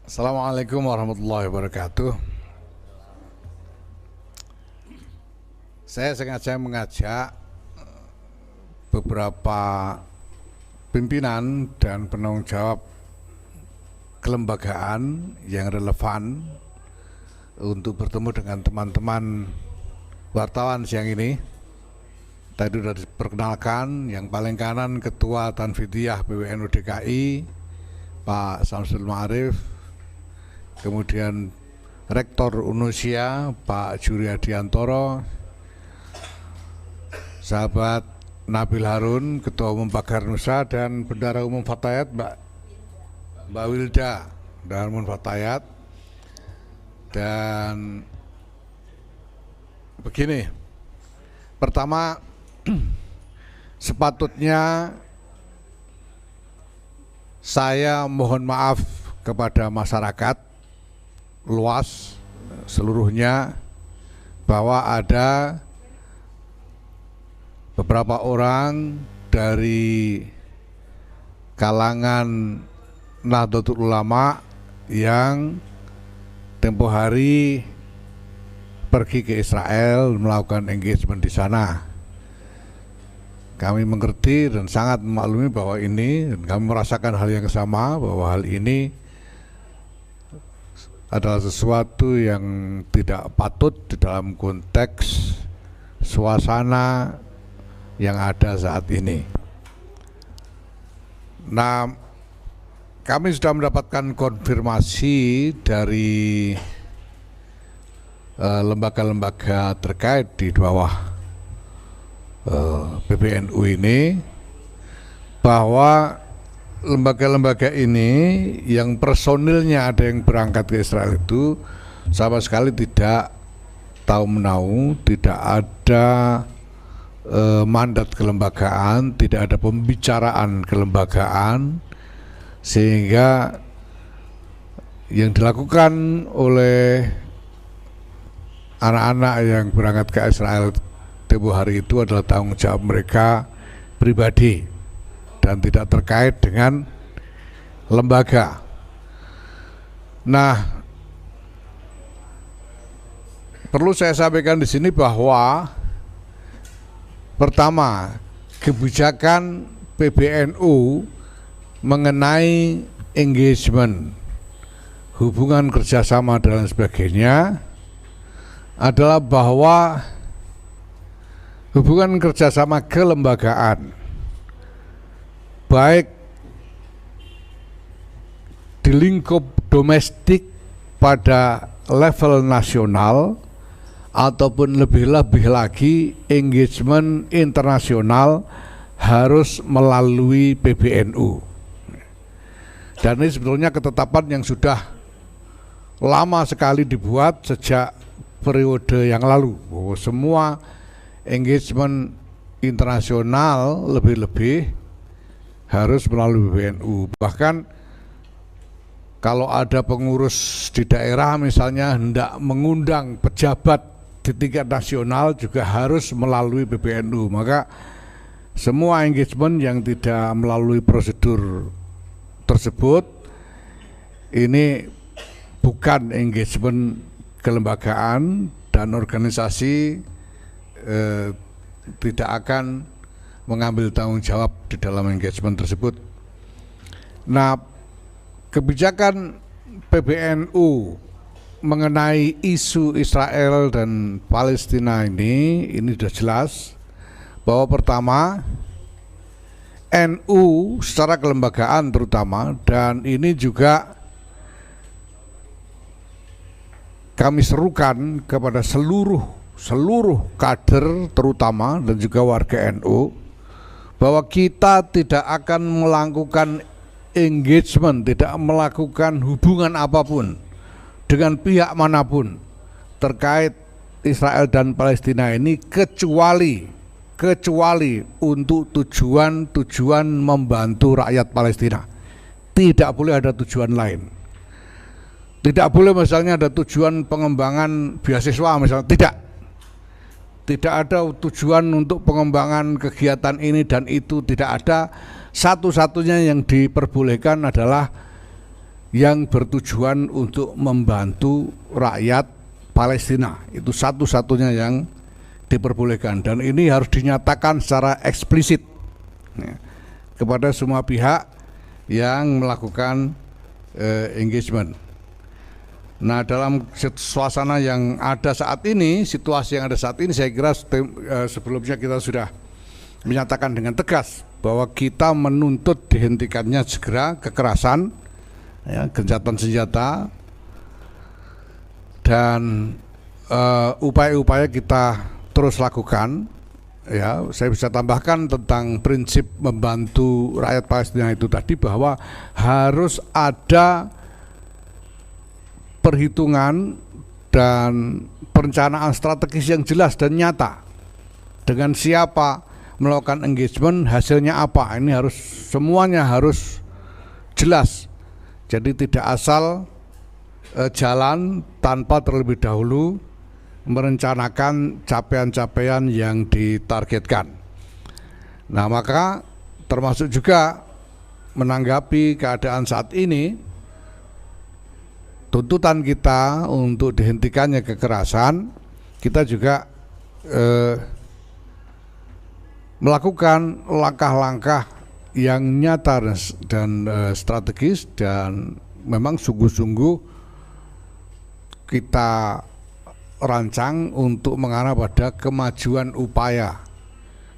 Assalamualaikum warahmatullahi wabarakatuh. Saya sengaja mengajak beberapa pimpinan dan penanggung jawab kelembagaan yang relevan untuk bertemu dengan teman-teman wartawan siang ini. Tadi sudah diperkenalkan, yang paling kanan Ketua Tanfidiyah PWNU DKI Pak Samsul Ma'arif, kemudian Rektor Unusia Pak Juri Adiantoro, sahabat Nabil Harun Ketua Umum Pagar Nusa, dan Bendara Umum Fatayat Mbak Wilda dan Umum Fatayat. Dan begini, pertama sepatutnya saya mohon maaf kepada masyarakat luas seluruhnya bahwa ada beberapa orang dari kalangan Nahdlatul Ulama yang tempo hari pergi ke Israel melakukan engagement di sana. Kami mengerti dan sangat memaklumi bahwa ini, dan kami merasakan hal yang sama, bahwa hal ini adalah sesuatu yang tidak patut di dalam konteks suasana yang ada saat ini. Nah, kami sudah mendapatkan konfirmasi dari lembaga-lembaga terkait di bawah PBNU ini, bahwa lembaga-lembaga ini yang personilnya ada yang berangkat ke Israel itu sama sekali tidak tahu menahu, tidak ada mandat kelembagaan, tidak ada pembicaraan kelembagaan, sehingga yang dilakukan oleh anak-anak yang berangkat ke Israel tempo hari itu adalah tanggung jawab mereka pribadi dan tidak terkait dengan lembaga. Nah, perlu saya sampaikan di sini bahwa pertama, kebijakan PBNU mengenai engagement, hubungan kerjasama dan sebagainya adalah bahwa hubungan kerjasama kelembagaan, baik di lingkup domestik pada level nasional ataupun lebih-lebih lagi engagement internasional, harus melalui PBNU. Dan ini sebetulnya ketetapan yang sudah lama sekali dibuat sejak periode yang lalu, bahwa semua engagement internasional lebih-lebih harus melalui PBNU. Bahkan kalau ada pengurus di daerah misalnya hendak mengundang pejabat di tingkat nasional juga harus melalui PBNU. Maka semua engagement yang tidak melalui prosedur tersebut ini bukan engagement kelembagaan, dan organisasi tidak akan mengambil tanggung jawab di dalam engagement tersebut. Nah, kebijakan PBNU mengenai isu Israel dan Palestina ini sudah jelas bahwa pertama, NU secara kelembagaan terutama, dan ini juga kami serukan kepada seluruh kader terutama dan juga warga NU, bahwa kita tidak akan melakukan engagement, tidak melakukan hubungan apapun dengan pihak manapun terkait Israel dan Palestina ini, kecuali untuk tujuan membantu rakyat Palestina. Tidak boleh ada tujuan lain. Tidak boleh misalnya ada tujuan pengembangan beasiswa misalnya, tidak ada tujuan untuk pengembangan kegiatan ini dan itu, tidak ada. Satu-satunya yang diperbolehkan adalah yang bertujuan untuk membantu rakyat Palestina. Itu satu-satunya yang diperbolehkan, dan ini harus dinyatakan secara eksplisit kepada semua pihak yang melakukan engagement. Nah, dalam suasana yang ada saat ini, situasi yang ada saat ini, saya kira sebelumnya kita sudah menyatakan dengan tegas bahwa kita menuntut dihentikannya segera kekerasan, gencatan senjata, dan upaya-upaya kita terus lakukan. Ya, saya bisa tambahkan tentang prinsip membantu rakyat Palestina itu tadi, bahwa harus ada perhitungan dan perencanaan strategis yang jelas dan nyata. Dengan siapa melakukan engagement, hasilnya apa, ini harus semuanya harus jelas. Jadi tidak asal jalan tanpa terlebih dahulu merencanakan capaian-capaian yang ditargetkan. Nah, maka termasuk juga menanggapi keadaan saat ini, tuntutan kita untuk dihentikannya kekerasan, kita juga melakukan langkah-langkah yang nyata dan strategis, dan memang sungguh-sungguh kita rancang untuk mengarah pada kemajuan upaya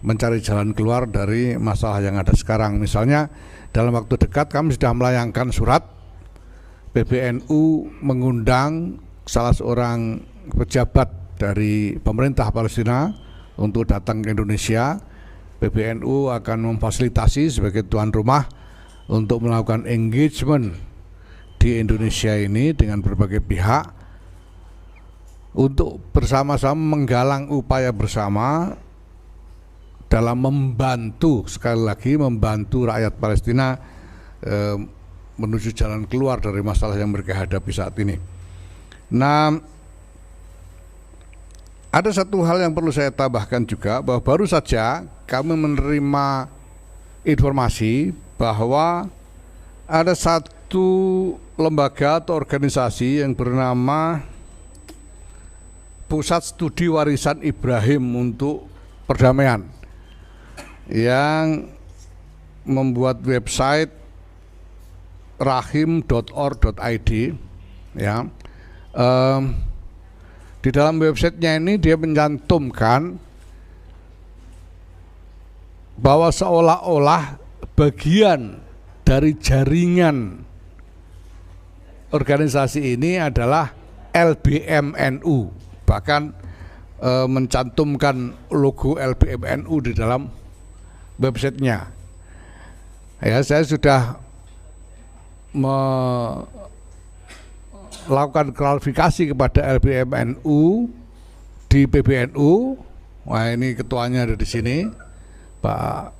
mencari jalan keluar dari masalah yang ada sekarang. Misalnya dalam waktu dekat kami sudah melayangkan surat, PBNU mengundang salah seorang pejabat dari pemerintah Palestina untuk datang ke Indonesia. PBNU akan memfasilitasi sebagai tuan rumah untuk melakukan engagement di Indonesia ini dengan berbagai pihak, untuk bersama-sama menggalang upaya bersama dalam membantu, sekali lagi membantu rakyat Palestina menuju jalan keluar dari masalah yang mereka hadapi saat ini. Nah, ada satu hal yang perlu saya tambahkan juga, bahwa baru saja kami menerima informasi bahwa ada satu lembaga atau organisasi yang bernama Pusat Studi Warisan Ibrahim untuk Perdamaian, yang membuat website rahim.org.id, ya. Di dalam websitenya ini dia mencantumkan bahwa seolah-olah bagian dari jaringan organisasi ini adalah LBMNU, bahkan mencantumkan logo LBMNU di dalam websitenya. Ya, saya sudah melakukan klarifikasi kepada LBMNU di PBNU. Wah, ini ketuanya ada di sini, Pak.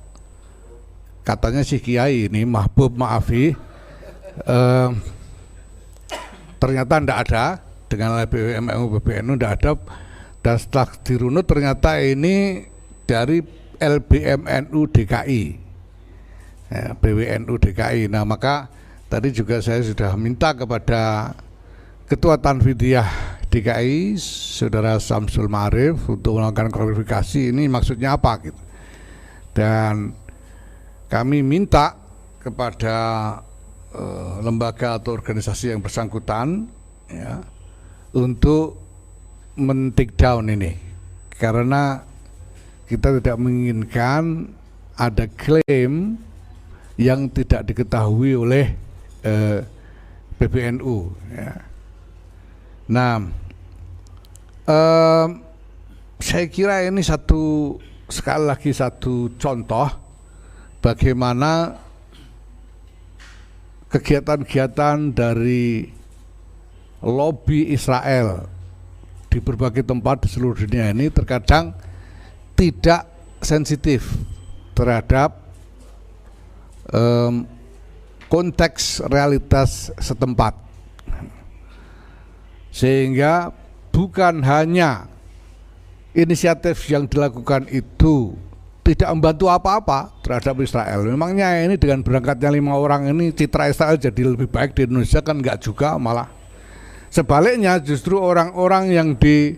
Katanya si Kiai ini Mahbub Maafi. Ternyata tidak ada. Dengan LBMNU, PBNU tidak ada, dan setelah dirunut ternyata ini dari LBMNU DKI, ya, BWNU DKI. Nah, maka tadi juga saya sudah minta kepada Ketua Tanfidiyah DKI, Saudara Samsul Ma'arif, untuk melakukan klarifikasi ini maksudnya apa gitu. Dan kami minta kepada lembaga atau organisasi yang bersangkutan, ya, untuk men-take down ini, karena kita tidak menginginkan ada klaim yang tidak diketahui oleh PBNU, ya. Nah, saya kira ini sekali lagi satu contoh bagaimana kegiatan-kegiatan dari lobby Israel di berbagai tempat di seluruh dunia ini terkadang tidak sensitif terhadap konteks realitas setempat, sehingga bukan hanya inisiatif yang dilakukan itu tidak membantu apa-apa terhadap Israel. Memangnya ini dengan berangkatnya 5 orang ini citra Israel jadi lebih baik di Indonesia? Kan enggak juga, malah sebaliknya justru orang-orang yang di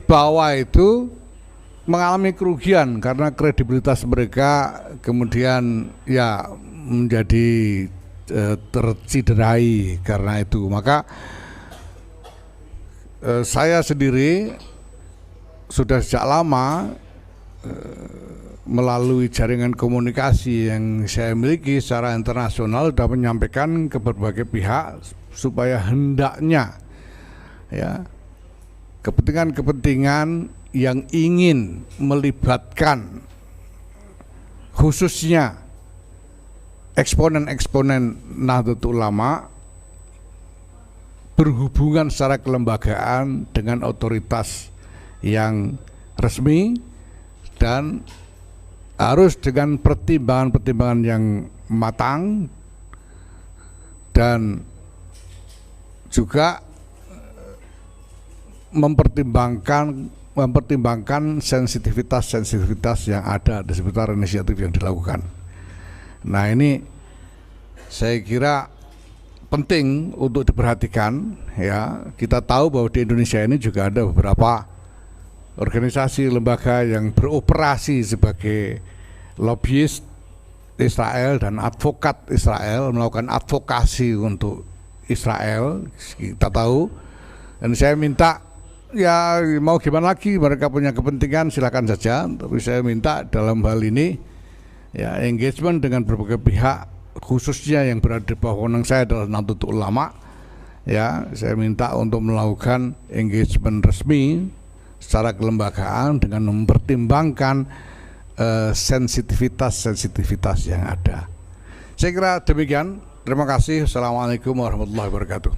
bawah itu mengalami kerugian karena kredibilitas mereka kemudian ya menjadi terciderai karena itu. Maka saya sendiri sudah sejak lama melalui jaringan komunikasi yang saya miliki secara internasional sudah menyampaikan ke berbagai pihak supaya hendaknya ya kepentingan-kepentingan yang ingin melibatkan khususnya eksponen-eksponen Nahdlatul Ulama berhubungan secara kelembagaan dengan otoritas yang resmi dan harus dengan pertimbangan-pertimbangan yang matang dan juga mempertimbangkan sensitivitas yang ada di seputar inisiatif yang dilakukan. Nah, ini saya kira penting untuk diperhatikan ya. Kita tahu bahwa di Indonesia ini juga ada beberapa organisasi lembaga yang beroperasi sebagai lobbyist Israel dan advokat Israel, melakukan advokasi untuk Israel, kita tahu. Dan saya minta ya mau gimana lagi, mereka punya kepentingan silakan saja, tapi saya minta dalam hal ini ya engagement dengan berbagai pihak khususnya yang berada di bawah wewenang saya adalah Nahdlatul Ulama ya. Saya minta untuk melakukan engagement resmi secara kelembagaan dengan mempertimbangkan sensitivitas yang ada. Saya kira demikian. Terima kasih. Assalamualaikum warahmatullahi wabarakatuh.